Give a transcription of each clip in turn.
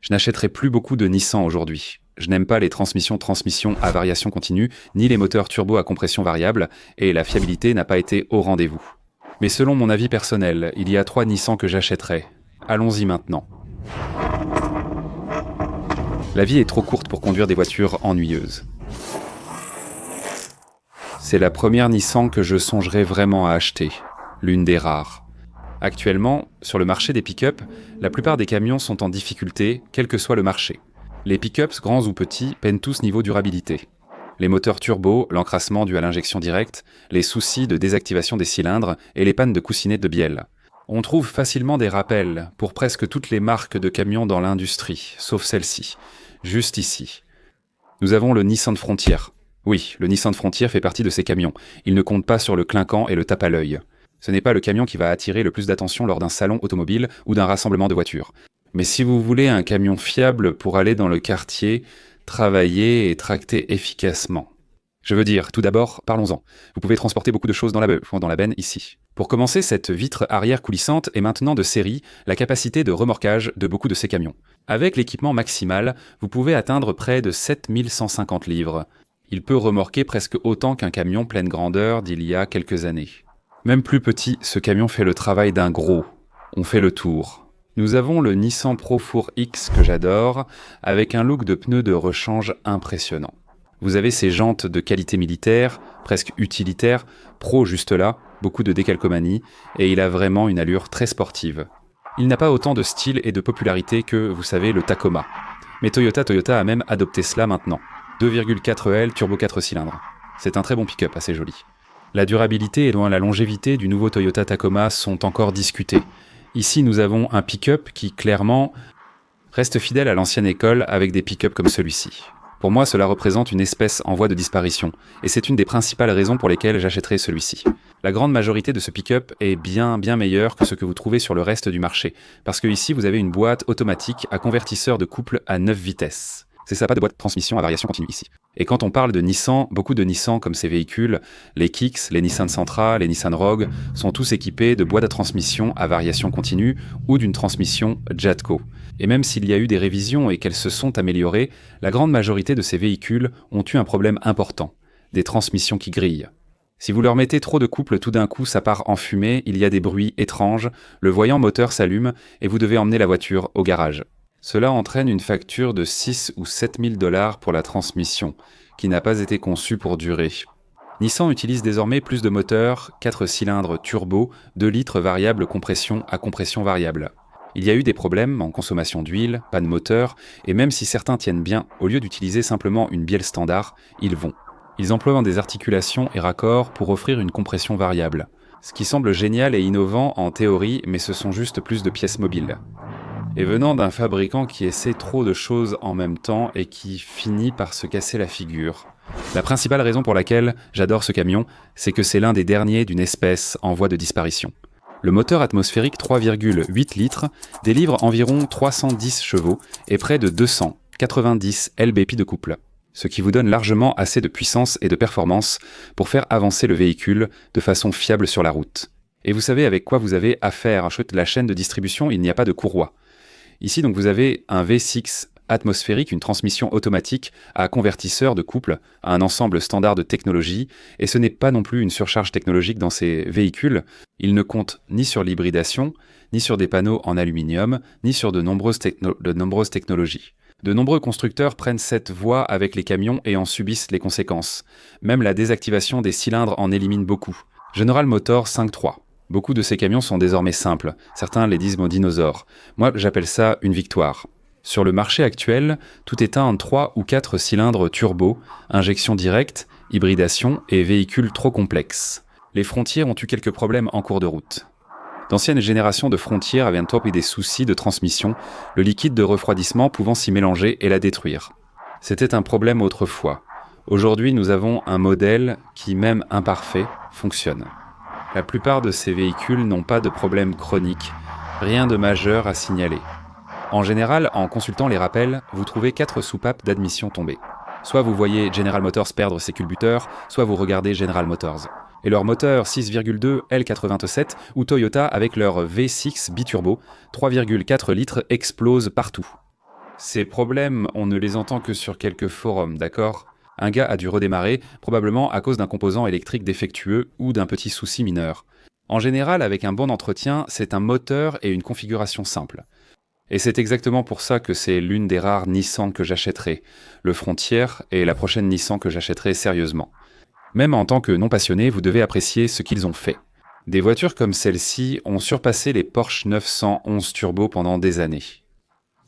Je n'achèterai plus beaucoup de Nissan aujourd'hui. Je n'aime pas les transmissions à variation continue, ni les moteurs turbo à compression variable, et la fiabilité n'a pas été au rendez-vous. Mais selon mon avis personnel, il y a 3 Nissan que j'achèterais. Allons-y maintenant. La vie est trop courte pour conduire des voitures ennuyeuses. C'est la première Nissan que je songerais vraiment à acheter, l'une des rares. Actuellement, sur le marché des pick-up, la plupart des camions sont en difficulté, quel que soit le marché. Les pick-ups, grands ou petits, peinent tous niveau durabilité. Les moteurs turbo, l'encrassement dû à l'injection directe, les soucis de désactivation des cylindres et les pannes de coussinettes de bielle. On trouve facilement des rappels pour presque toutes les marques de camions dans l'industrie, sauf celle-ci, juste ici. Nous avons le Nissan Frontier. Oui, le Nissan Frontier fait partie de ces camions. Il ne compte pas sur le clinquant et le tape à l'œil. Ce n'est pas le camion qui va attirer le plus d'attention lors d'un salon automobile ou d'un rassemblement de voitures. Mais si vous voulez un camion fiable pour aller dans le quartier, travailler et tracter efficacement. Je veux dire, tout d'abord, parlons-en. Vous pouvez transporter beaucoup de choses dans la benne ici. Pour commencer, cette vitre arrière coulissante est maintenant de série la capacité de remorquage de beaucoup de ces camions. Avec l'équipement maximal, vous pouvez atteindre près de 7150 livres. Il peut remorquer presque autant qu'un camion pleine grandeur d'il y a quelques années. Même plus petit, ce camion fait le travail d'un gros. On fait le tour. Nous avons le Nissan Pro 4X que j'adore, avec un look de pneus de rechange impressionnant. Vous avez ces jantes de qualité militaire, presque utilitaire, pro juste là, beaucoup de décalcomanie, et il a vraiment une allure très sportive. Il n'a pas autant de style et de popularité que, vous savez, le Tacoma. Mais Toyota a même adopté cela maintenant. 2,4 L turbo 4 cylindres. C'est un très bon pick-up, assez joli. La durabilité et loin la longévité du nouveau Toyota Tacoma sont encore discutées. Ici, nous avons un pick-up qui, clairement, reste fidèle à l'ancienne école avec des pick-up comme celui-ci. Pour moi, cela représente une espèce en voie de disparition, et c'est une des principales raisons pour lesquelles j'achèterai celui-ci. La grande majorité de ce pick-up est bien meilleur que ce que vous trouvez sur le reste du marché, parce que ici, vous avez une boîte automatique à convertisseur de couple à 9 vitesses. C'est ça, pas de boîte de transmission à variation continue ici. Et quand on parle de Nissan, beaucoup de Nissan comme ces véhicules, les Kicks, les Nissan Sentra, les Nissan Rogue, sont tous équipés de boîtes de transmission à variation continue ou d'une transmission Jatco. Et même s'il y a eu des révisions et qu'elles se sont améliorées, la grande majorité de ces véhicules ont eu un problème important, des transmissions qui grillent. Si vous leur mettez trop de couple, tout d'un coup ça part en fumée, il y a des bruits étranges, le voyant moteur s'allume et vous devez emmener la voiture au garage. Cela entraîne une facture de 6 ou 7 000 $ pour la transmission, qui n'a pas été conçue pour durer. Nissan utilise désormais plus de moteurs 4 cylindres turbo, 2 litres variable compression à compression variable. Il y a eu des problèmes en consommation d'huile, panne moteur, et même si certains tiennent bien, au lieu d'utiliser simplement une bielle standard, ils vont. Ils emploient des articulations et raccords pour offrir une compression variable. Ce qui semble génial et innovant en théorie, mais ce sont juste plus de pièces mobiles. Et venant d'un fabricant qui essaie trop de choses en même temps et qui finit par se casser la figure. La principale raison pour laquelle j'adore ce camion, c'est que c'est l'un des derniers d'une espèce en voie de disparition. Le moteur atmosphérique 3,8 litres délivre environ 310 chevaux et près de 290 lbp de couple, ce qui vous donne largement assez de puissance et de performance pour faire avancer le véhicule de façon fiable sur la route. Et vous savez avec quoi vous avez affaire. La chaîne de distribution, il n'y a pas de courroie. Ici, donc, vous avez un V6 atmosphérique, une transmission automatique à convertisseur de couple, à un ensemble standard de technologie, et ce n'est pas non plus une surcharge technologique dans ces véhicules. Il ne compte ni sur l'hybridation, ni sur des panneaux en aluminium, ni sur de nombreuses technologies. De nombreux constructeurs prennent cette voie avec les camions et en subissent les conséquences. Même la désactivation des cylindres en élimine beaucoup. General Motors 5.3. Beaucoup de ces camions sont désormais simples. Certains les disent mon dinosaure. Moi, j'appelle ça une victoire. Sur le marché actuel, tout est en 3 ou 4 cylindres turbo, injection directe, hybridation et véhicules trop complexes. Les Frontiers ont eu quelques problèmes en cours de route. D'anciennes générations de Frontier avaient eu des soucis de transmission, le liquide de refroidissement pouvant s'y mélanger et la détruire. C'était un problème autrefois. Aujourd'hui, nous avons un modèle qui, même imparfait, fonctionne. La plupart de ces véhicules n'ont pas de problème chronique, rien de majeur à signaler. En général, en consultant les rappels, vous trouvez 4 soupapes d'admission tombées. Soit vous voyez General Motors perdre ses culbuteurs, soit vous regardez General Motors. Et leur moteur 6,2 L87 ou Toyota avec leur V6 biturbo, 3,4 litres explose partout. Ces problèmes, on ne les entend que sur quelques forums, d'accord? Un gars a dû redémarrer, probablement à cause d'un composant électrique défectueux ou d'un petit souci mineur. En général, avec un bon entretien, c'est un moteur et une configuration simple. Et c'est exactement pour ça que c'est l'une des rares Nissan que j'achèterai. Le Frontier est la prochaine Nissan que j'achèterai sérieusement. Même en tant que non passionné, vous devez apprécier ce qu'ils ont fait. Des voitures comme celle-ci ont surpassé les Porsche 911 Turbo pendant des années.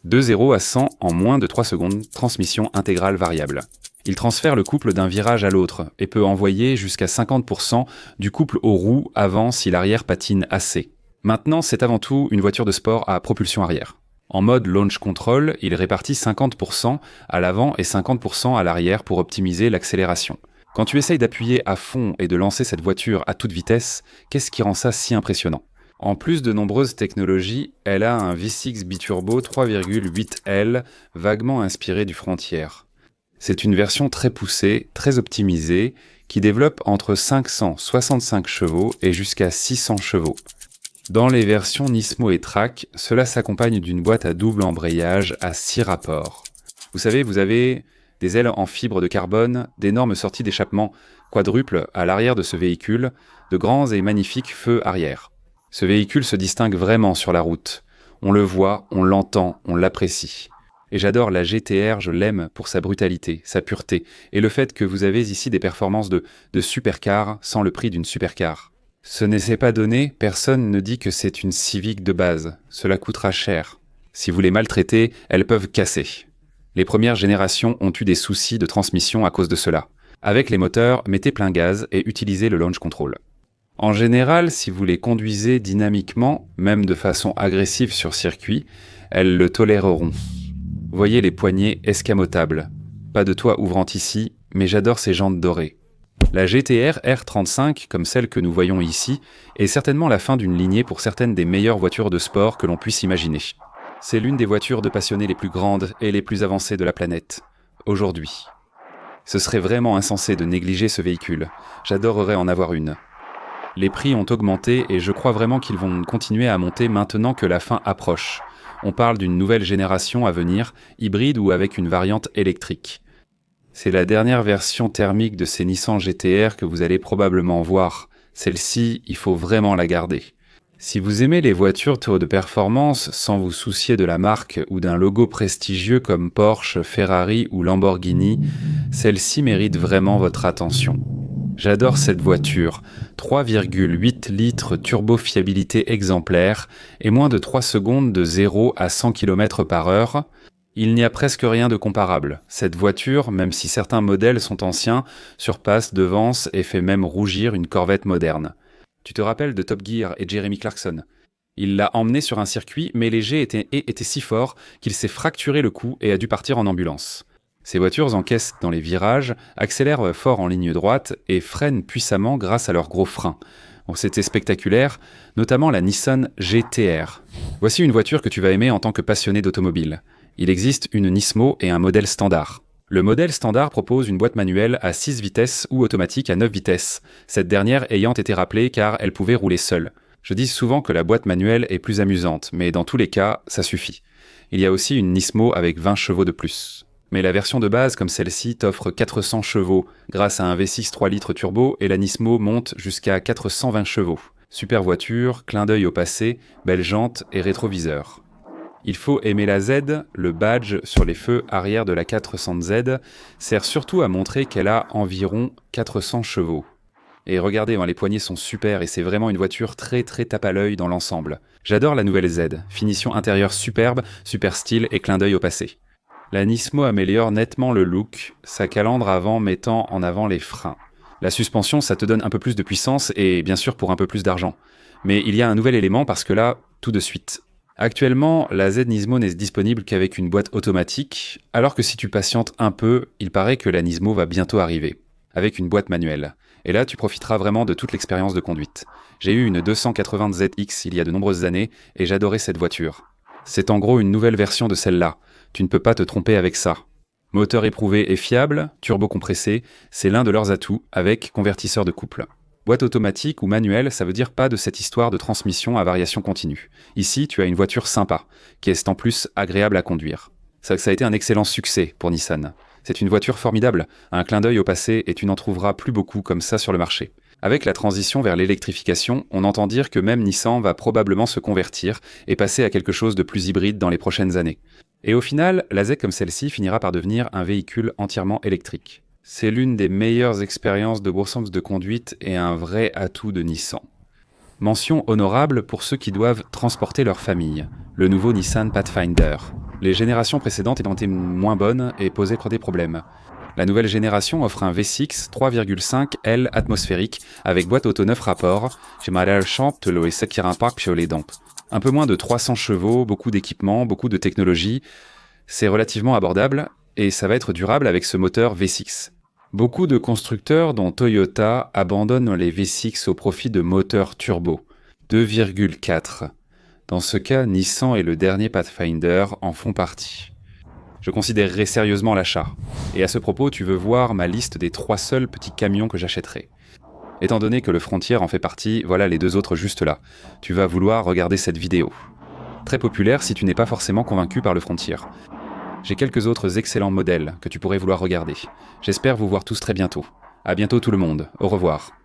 De 0 à 100 en moins de 3 secondes, transmission intégrale variable. Il transfère le couple d'un virage à l'autre et peut envoyer jusqu'à 50% du couple aux roues avant si l'arrière patine assez. Maintenant, c'est avant tout une voiture de sport à propulsion arrière. En mode launch control, il répartit 50% à l'avant et 50% à l'arrière pour optimiser l'accélération. Quand tu essayes d'appuyer à fond et de lancer cette voiture à toute vitesse, qu'est-ce qui rend ça si impressionnant ? En plus de nombreuses technologies, elle a un V6 biturbo 3,8L vaguement inspiré du Frontier. C'est une version très poussée, très optimisée, qui développe entre 565 chevaux et jusqu'à 600 chevaux. Dans les versions Nismo et Track, cela s'accompagne d'une boîte à double embrayage à 6 rapports. Vous savez, vous avez des ailes en fibre de carbone, d'énormes sorties d'échappement quadruples à l'arrière de ce véhicule, de grands et magnifiques feux arrière. Ce véhicule se distingue vraiment sur la route. On le voit, on l'entend, on l'apprécie. Et j'adore la GT-R, je l'aime pour sa brutalité, sa pureté, et le fait que vous avez ici des performances de supercar sans le prix d'une supercar. Ce n'est pas donné, personne ne dit que c'est une Civic de base. Cela coûtera cher. Si vous les maltraitez, elles peuvent casser. Les premières générations ont eu des soucis de transmission à cause de cela. Avec les moteurs, mettez plein gaz et utilisez le launch control. En général, si vous les conduisez dynamiquement, même de façon agressive sur circuit, elles le toléreront. Voyez les poignées escamotables. Pas de toit ouvrant ici, mais j'adore ces jantes dorées. La GT-R R35, comme celle que nous voyons ici, est certainement la fin d'une lignée pour certaines des meilleures voitures de sport que l'on puisse imaginer. C'est l'une des voitures de passionnés les plus grandes et les plus avancées de la planète, aujourd'hui. Ce serait vraiment insensé de négliger ce véhicule. J'adorerais en avoir une. Les prix ont augmenté et je crois vraiment qu'ils vont continuer à monter maintenant que la fin approche. On parle d'une nouvelle génération à venir, hybride ou avec une variante électrique. C'est la dernière version thermique de ces Nissan GT-R que vous allez probablement voir. Celle-ci, il faut vraiment la garder. Si vous aimez les voitures de performance sans vous soucier de la marque ou d'un logo prestigieux comme Porsche, Ferrari ou Lamborghini, celle-ci mérite vraiment votre attention. J'adore cette voiture, 3,8 litres turbo fiabilité exemplaire et moins de 3 secondes de 0 à 100 km/h. Il n'y a presque rien de comparable. Cette voiture, même si certains modèles sont anciens, surpasse, devance et fait même rougir une Corvette moderne. Tu te rappelles de Top Gear et Jeremy Clarkson ? Il l'a emmené sur un circuit, mais les jets étaient si forts qu'il s'est fracturé le cou et a dû partir en ambulance. Ces voitures encaissent dans les virages, accélèrent fort en ligne droite et freinent puissamment grâce à leurs gros freins. Bon, c'était spectaculaire, notamment la Nissan GT-R. Voici une voiture que tu vas aimer en tant que passionné d'automobile. Il existe une Nismo et un modèle standard. Le modèle standard propose une boîte manuelle à 6 vitesses ou automatique à 9 vitesses, cette dernière ayant été rappelée car elle pouvait rouler seule. Je dis souvent que la boîte manuelle est plus amusante, mais dans tous les cas, ça suffit. Il y a aussi une Nismo avec 20 chevaux de plus. Mais la version de base comme celle-ci t'offre 400 chevaux grâce à un V6 3 litres turbo et la Nismo monte jusqu'à 420 chevaux. Super voiture, clin d'œil au passé, belles jantes et rétroviseur. Il faut aimer la Z, le badge sur les feux arrière de la 400Z sert surtout à montrer qu'elle a environ 400 chevaux. Et regardez, les poignées sont super et c'est vraiment une voiture très tape à l'œil dans l'ensemble. J'adore la nouvelle Z, finition intérieure superbe, super style et clin d'œil au passé. La Nismo améliore nettement le look, sa calandre avant mettant en avant les freins. La suspension, ça te donne un peu plus de puissance et bien sûr pour un peu plus d'argent. Mais il y a un nouvel élément parce que là, tout de suite. Actuellement, la Z Nismo n'est disponible qu'avec une boîte automatique, alors que si tu patientes un peu, il paraît que la Nismo va bientôt arriver, avec une boîte manuelle. Et là, tu profiteras vraiment de toute l'expérience de conduite. J'ai eu une 280ZX il y a de nombreuses années et j'adorais cette voiture. C'est en gros une nouvelle version de celle-là. Tu ne peux pas te tromper avec ça. Moteur éprouvé et fiable, turbo compressé, c'est l'un de leurs atouts avec convertisseur de couple. Boîte automatique ou manuelle, ça veut dire pas de cette histoire de transmission à variation continue. Ici, tu as une voiture sympa, qui est en plus agréable à conduire. Ça a été un excellent succès pour Nissan. C'est une voiture formidable, un clin d'œil au passé et tu n'en trouveras plus beaucoup comme ça sur le marché. Avec la transition vers l'électrification, on entend dire que même Nissan va probablement se convertir et passer à quelque chose de plus hybride dans les prochaines années. Et au final, la ZEC comme celle-ci finira par devenir un véhicule entièrement électrique. C'est l'une des meilleures expériences de bon sens de conduite et un vrai atout de Nissan. Mention honorable pour ceux qui doivent transporter leur famille, le nouveau Nissan Pathfinder. Les générations précédentes étant été moins bonnes et posaient des problèmes. La nouvelle génération offre un V6 3,5 L atmosphérique avec boîte auto 9 rapports, un peu moins de 300 chevaux, beaucoup d'équipements, beaucoup de technologie. C'est relativement abordable et ça va être durable avec ce moteur V6. Beaucoup de constructeurs, dont Toyota, abandonnent les V6 au profit de moteurs turbo, 2,4. Dans ce cas, Nissan et le dernier Pathfinder en font partie. Je considérerai sérieusement l'achat. Et à ce propos, tu veux voir ma liste des 3 seuls petits camions que j'achèterai. Étant donné que le Frontier en fait partie, voilà les 2 autres juste là. Tu vas vouloir regarder cette vidéo. Très populaire si tu n'es pas forcément convaincu par le Frontier. J'ai quelques autres excellents modèles que tu pourrais vouloir regarder. J'espère vous voir tous très bientôt. À bientôt tout le monde. Au revoir.